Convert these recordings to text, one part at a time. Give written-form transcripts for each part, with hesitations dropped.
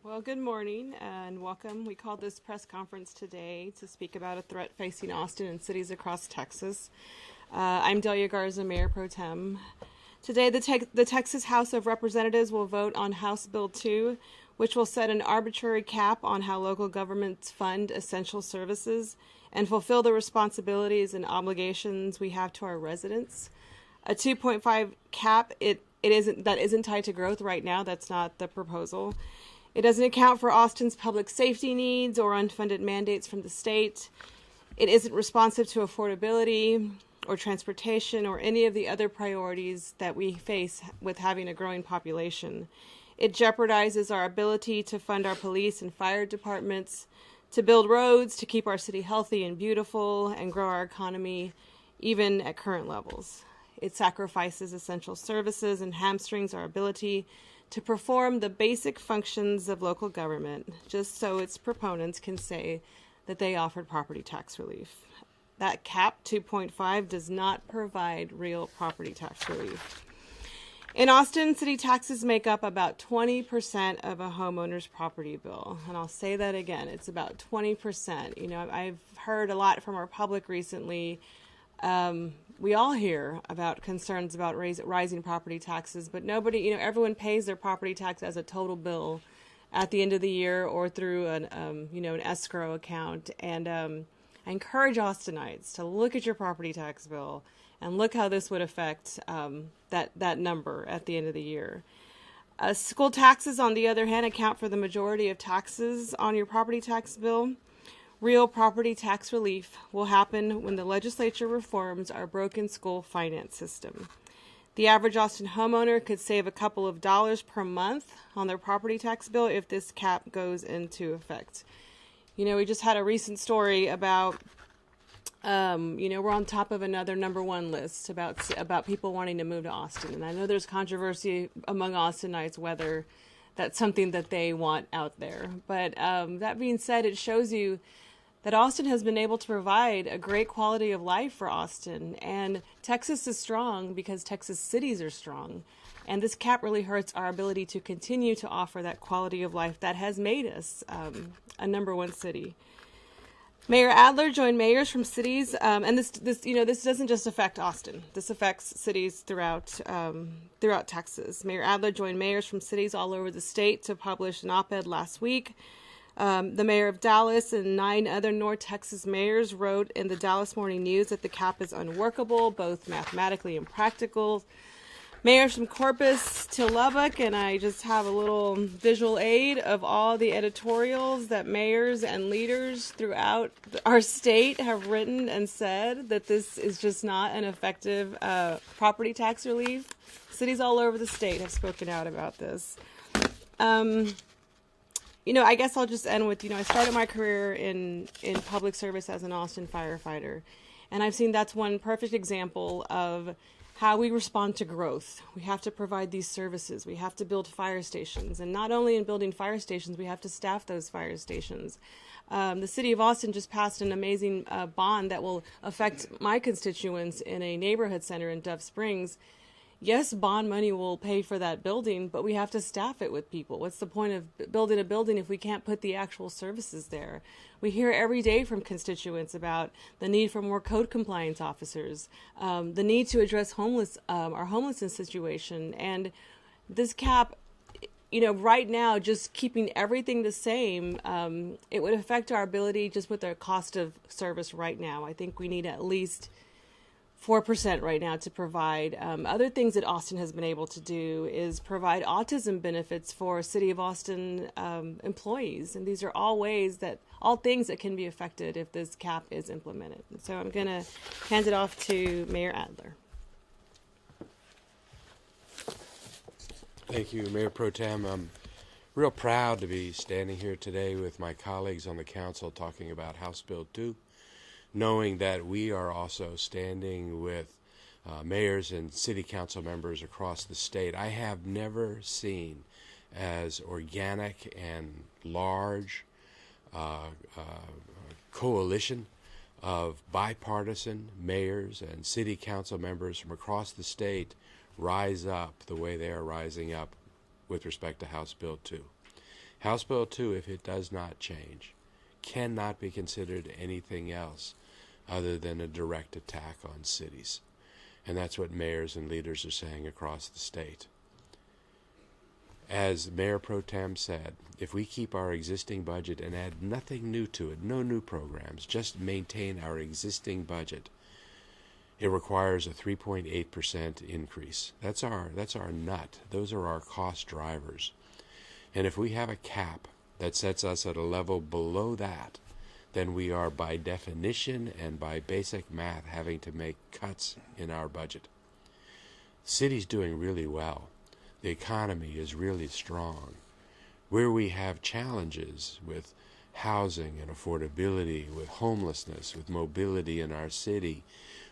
Well, good morning and welcome. We called this press conference today to speak about a threat facing Austin and cities across Texas. I'm Delia Garza, Mayor Pro Tem. Today, the Texas House of Representatives will vote on House Bill 2, which will set an arbitrary cap on how local governments fund essential services and fulfill the responsibilities and obligations we have to our residents. A 2.5 cap, that isn't tied to growth right now. That's not the proposal. It doesn't account for Austin's public safety needs or unfunded mandates from the state. It isn't responsive to affordability or transportation or any of the other priorities that we face with having a growing population. It jeopardizes our ability to fund our police and fire departments, to build roads, to keep our city healthy and beautiful, and grow our economy even at current levels. It sacrifices essential services and hamstrings our ability to perform the basic functions of local government, just so its proponents can say that they offered property tax relief. That cap, 2.5, does not provide real property tax relief. In Austin, city taxes make up about 20% of a homeowner's property bill. And I'll say that again, it's about 20%. You know, I've heard a lot from our public recently. We all hear about concerns about rising property taxes, but nobody, everyone pays their property tax as a total bill at the end of the year or through an escrow account. And I encourage Austinites to look at your property tax bill and look how this would affect that number at the end of the year. School taxes, on the other hand, account for the majority of taxes on your property tax bill. Real property tax relief will happen when the legislature reforms our broken school finance system. The average Austin homeowner could save a couple of dollars per month on their property tax bill if this cap goes into effect. We just had a recent story about, we're on top of another #1 list about people wanting to move to Austin. And I know there's controversy among Austinites whether that's something that they want out there. But that being said, it shows you that Austin has been able to provide a great quality of life for Austin. And Texas is strong because Texas cities are strong. And this cap really hurts our ability to continue to offer that quality of life that has made us a #1 city. Mayor Adler joined mayors from cities, and this doesn't just affect Austin. This affects cities throughout Texas. Mayor Adler joined mayors from cities all over the state to publish an op-ed last week. The mayor of Dallas and 9 other North Texas mayors wrote in the Dallas Morning News that the cap is unworkable, both mathematically and practical. Mayors from Corpus to Lubbock, and I just have a little visual aid of all the editorials that mayors and leaders throughout our state have written and said that this is just not an effective property tax relief. Cities all over the state have spoken out about this. I guess I'll just end with, I started my career in public service as an Austin firefighter, and I've seen that's one perfect example of how we respond to growth. We have to provide these services. We have to build fire stations. And not only in building fire stations, we have to staff those fire stations. The city of Austin just passed an amazing bond that will affect my constituents in a neighborhood center in Dove Springs. Yes, bond money will pay for that building, but we have to staff it with people. What's the point of building a building if we can't put the actual services there? We hear every day from constituents about the need for more code compliance officers, the need to address our homelessness situation. And this cap, right now, just keeping everything the same, it would affect our ability just with our cost of service right now. I think we need at least 4% right now to provide. Other things that Austin has been able to do is provide autism benefits for City of Austin employees. And these are all things that can be affected if this cap is implemented. So I'm going to hand it off to Mayor Adler. Thank you, Mayor Pro Tem. I'm real proud to be standing here today with my colleagues on the council talking about House Bill 2. Knowing that we are also standing with mayors and city council members across the state. I have never seen as organic and large coalition of bipartisan mayors and city council members from across the state rise up the way they are rising up with respect to House Bill 2. House Bill 2, if it does not change, cannot be considered anything else other than a direct attack on cities. And that's what mayors and leaders are saying across the state. As Mayor Pro Tem said, if we keep our existing budget and add nothing new to it, no new programs, just maintain our existing budget, it requires a 3.8% increase. That's our nut. Those are our cost drivers. And if we have a cap that sets us at a level below that, then we are by definition and by basic math having to make cuts in our budget. The city's doing really well. The economy is really strong. Where we have challenges with housing and affordability, with homelessness, with mobility in our city,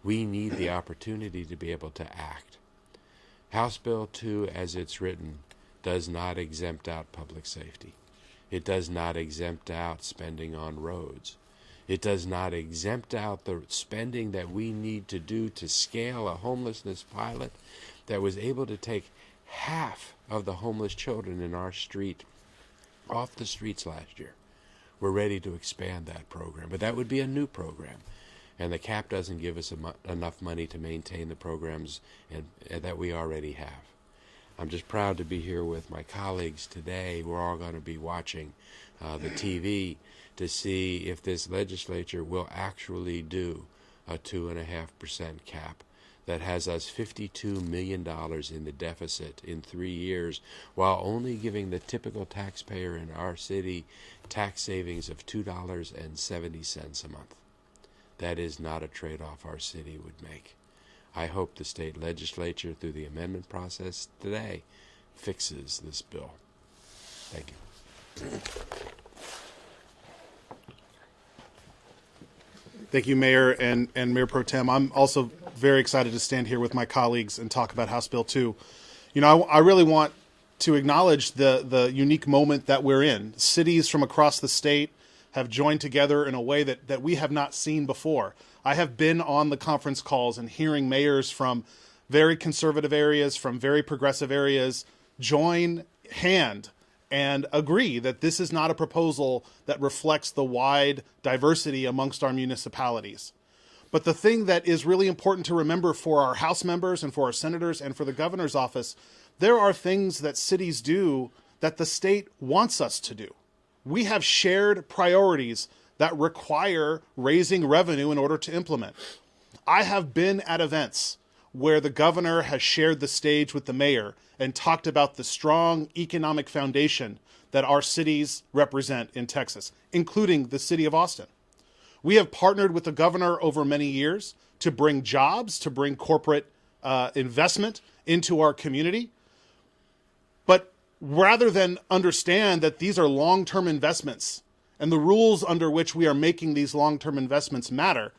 we need the opportunity to be able to act. House Bill 2, as it's written, does not exempt out public safety. It does not exempt out spending on roads. It does not exempt out the spending that we need to do to scale a homelessness pilot that was able to take half of the homeless children in our street off the streets last year. We're ready to expand that program, but that would be a new program. And the cap doesn't give us enough money to maintain the programs that we already have. I'm just proud to be here with my colleagues today. We're all going to be watching the TV to see if this legislature will actually do a 2.5% cap that has us $52 million in the deficit in 3 years, while only giving the typical taxpayer in our city tax savings of $2.70 a month. That is not a trade-off our city would make. I hope the state legislature, through the amendment process today, fixes this bill. Thank you. Thank you, Mayor and Mayor Pro Tem. I'm also very excited to stand here with my colleagues and talk about House Bill 2. You know, I really want to acknowledge the unique moment that we're in. Cities from across the state have joined together in a way that we have not seen before. I have been on the conference calls and hearing mayors from very conservative areas, from very progressive areas, join hand and agree that this is not a proposal that reflects the wide diversity amongst our municipalities. But the thing that is really important to remember for our House members and for our senators and for the governor's office, there are things that cities do that the state wants us to do. We have shared priorities that require raising revenue in order to implement. I have been at events where the governor has shared the stage with the mayor and talked about the strong economic foundation that our cities represent in Texas, including the city of Austin. We have partnered with the governor over many years to bring jobs, to bring corporate investment into our community. But rather than understand that these are long-term investments and the rules under which we are making these long-term investments matter,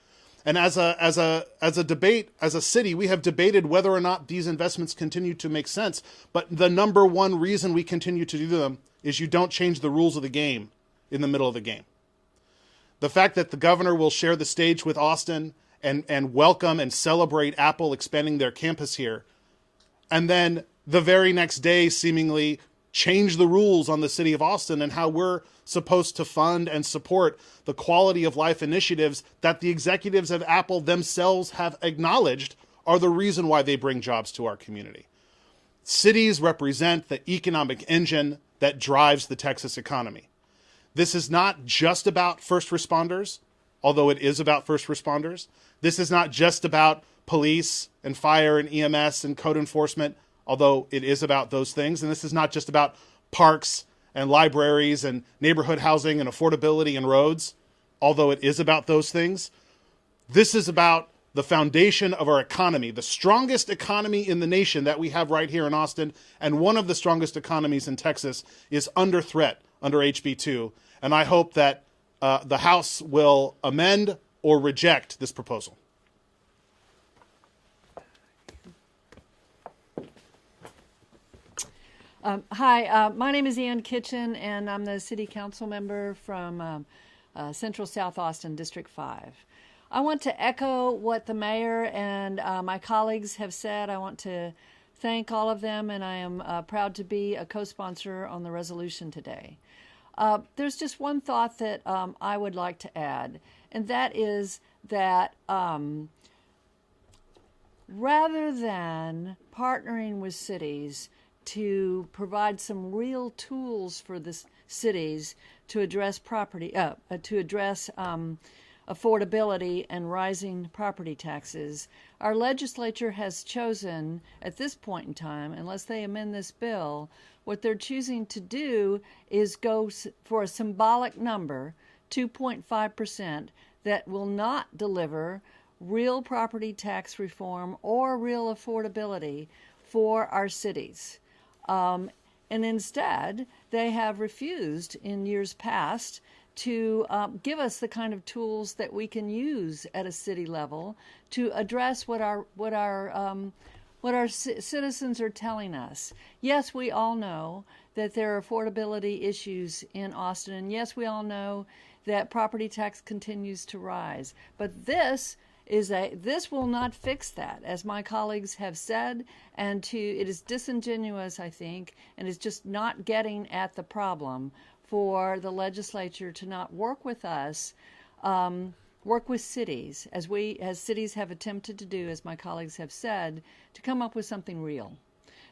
and as a debate, as a city, we have debated whether or not these investments continue to make sense. But the number one reason we continue to do them is you don't change the rules of the game in the middle of the game. The fact that the governor will share the stage with Austin and welcome and celebrate Apple expanding their campus here, and then the very next day seemingly change the rules on the city of Austin and how we're supposed to fund and support the quality of life initiatives that the executives of Apple themselves have acknowledged are the reason why they bring jobs to our community. Cities represent the economic engine that drives the Texas economy. This is not just about first responders, although it is about first responders. This is not just about police and fire and EMS and code enforcement, although it is about those things. And this is not just about parks and libraries and neighborhood housing and affordability and roads, although it is about those things. This is about the foundation of our economy, the strongest economy in the nation that we have right here in Austin, and one of the strongest economies in Texas is under threat under HB 2. And I hope that the House will amend or reject this proposal. Hi, my name is Ann Kitchen, and I'm the city council member from Central South Austin, District 5. I want to echo what the mayor and my colleagues have said. I want to thank all of them, and I am proud to be a co-sponsor on the resolution today. There's just one thought that I would like to add, and that is that rather than partnering with cities to provide some real tools for the cities to address affordability and rising property taxes, our legislature has chosen at this point in time, unless they amend this bill, what they're choosing to do is go for a symbolic number, 2.5%, that will not deliver real property tax reform or real affordability for our cities. And instead, they have refused in years past to give us the kind of tools that we can use at a city level to address what our citizens are telling us. Yes, we all know that there are affordability issues in Austin, and yes, we all know that property tax continues to rise. But this will not fix that, as my colleagues have said, and it is disingenuous, I think, and is just not getting at the problem for the legislature to not work with us, work with cities, as cities have attempted to do, as my colleagues have said, to come up with something real.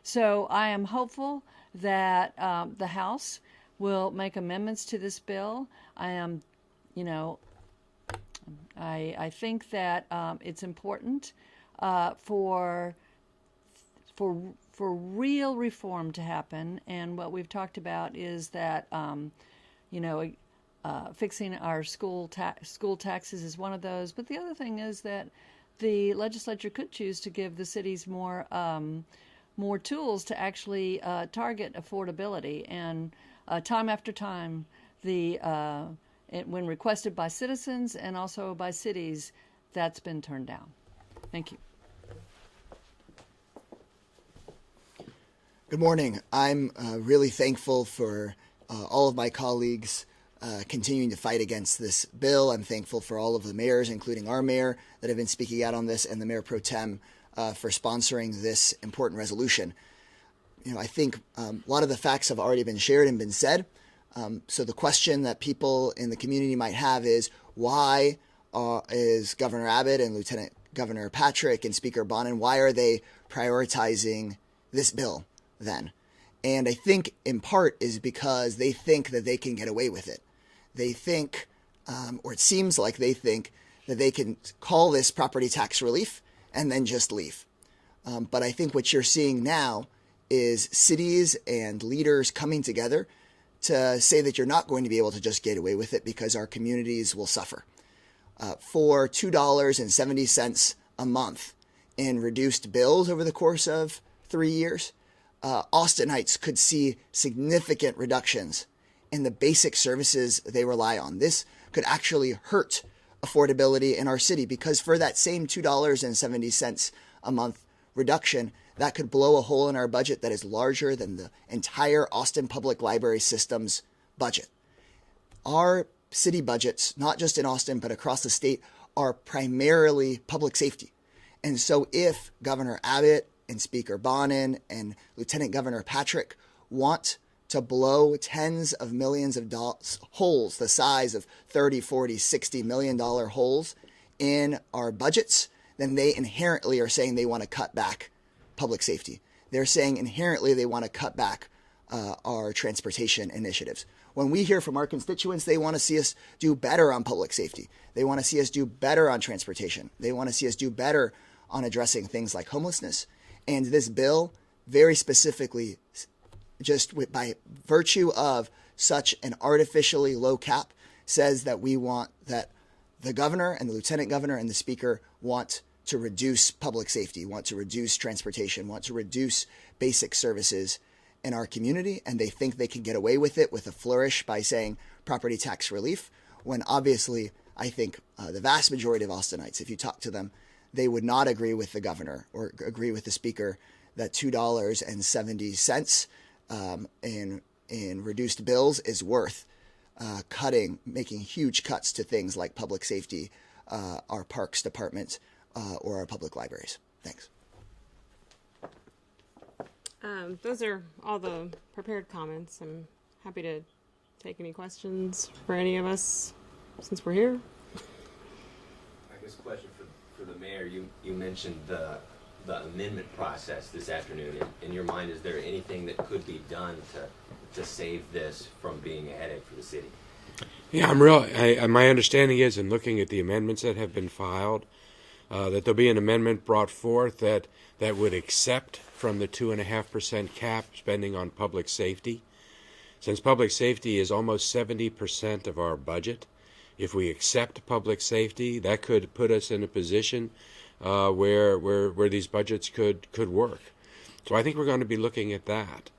So I am hopeful that the House will make amendments to this bill. I think that it's important for real reform to happen, and what we've talked about is that fixing our school taxes is one of those. But the other thing is that the legislature could choose to give the cities more tools to actually target affordability. And time after time, when requested by citizens and also by cities, that's been turned down. Thank you. Good morning. I'm really thankful for all of my colleagues continuing to fight against this bill. I'm thankful for all of the mayors, including our mayor, that have been speaking out on this, and the mayor pro tem for sponsoring this important resolution. I think a lot of the facts have already been shared and been said. So the question that people in the community might have is, why is Governor Abbott and Lieutenant Governor Patrick and Speaker Bonin, why are they prioritizing this bill then? And I think in part is because they think that they can get away with it. They think, or it seems like they think, that they can call this property tax relief and then just leave. But I think what you're seeing now is cities and leaders coming together to say that you're not going to be able to just get away with it because our communities will suffer. For $2.70 a month in reduced bills over the course of 3 years, Austinites could see significant reductions in the basic services they rely on. This could actually hurt affordability in our city, because for that same $2.70 a month reduction, that could blow a hole in our budget that is larger than the entire Austin Public Library System's budget. Our city budgets, not just in Austin but across the state, are primarily public safety. And so if Governor Abbott and Speaker Bonin and Lieutenant Governor Patrick want to blow tens of millions of dollars, holes the size of $30, $40, $60 million holes in our budgets, then they inherently are saying they want to cut back public safety. They're saying inherently they want to cut back our transportation initiatives. When we hear from our constituents, they want to see us do better on public safety. They want to see us do better on transportation. They want to see us do better on addressing things like homelessness. And this bill, very specifically, just by virtue of such an artificially low cap, says that we want that the governor and the lieutenant governor and the speaker want to reduce public safety, want to reduce transportation, want to reduce basic services in our community, and they think they can get away with it with a flourish by saying property tax relief, when obviously I think the vast majority of Austinites, if you talk to them, they would not agree with the governor or agree with the speaker that $2.70 in reduced bills is worth making huge cuts to things like public safety, our parks department, or our public libraries. Thanks. Those are all the prepared comments. I'm happy to take any questions for any of us since we're here. I guess a question for the mayor. You mentioned the amendment process this afternoon. In your mind, is there anything that could be done to save this from being a headache for the city? Yeah, my understanding is, in looking at the amendments that have been filed, that there'll be an amendment brought forth that would accept from the 2.5% cap spending on public safety. Since public safety is almost 70% of our budget, if we accept public safety, that could put us in a position where these budgets could work. So I think we're going to be looking at that.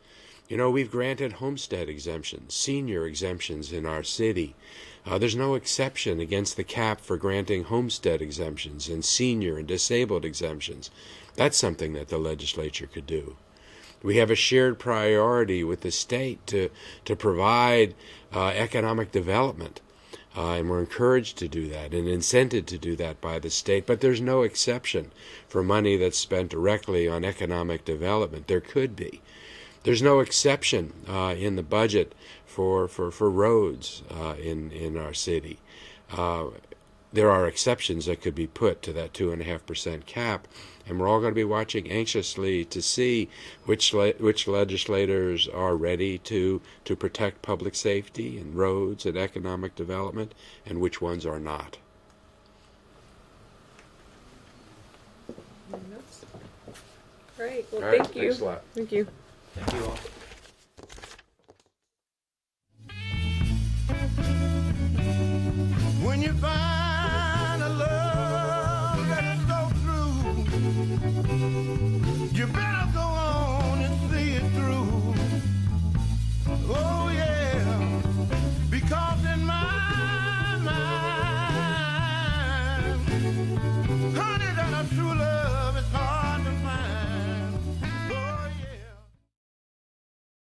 You know, we've granted homestead exemptions, senior exemptions in our city. There's no exception against the cap for granting homestead exemptions and senior and disabled exemptions. That's something that the legislature could do. We have a shared priority with the state to provide economic development. And we're encouraged to do that and incented to do that by the state. But there's no exception for money that's spent directly on economic development. There could be. There's no exception in the budget for roads in our city. There are exceptions that could be put to that 2.5% cap, and we're all going to be watching anxiously to see which legislators are ready to protect public safety and roads and economic development, and which ones are not. Great. Well, All right, thank you. thanks a lot. Thank you. Thank you all. When you find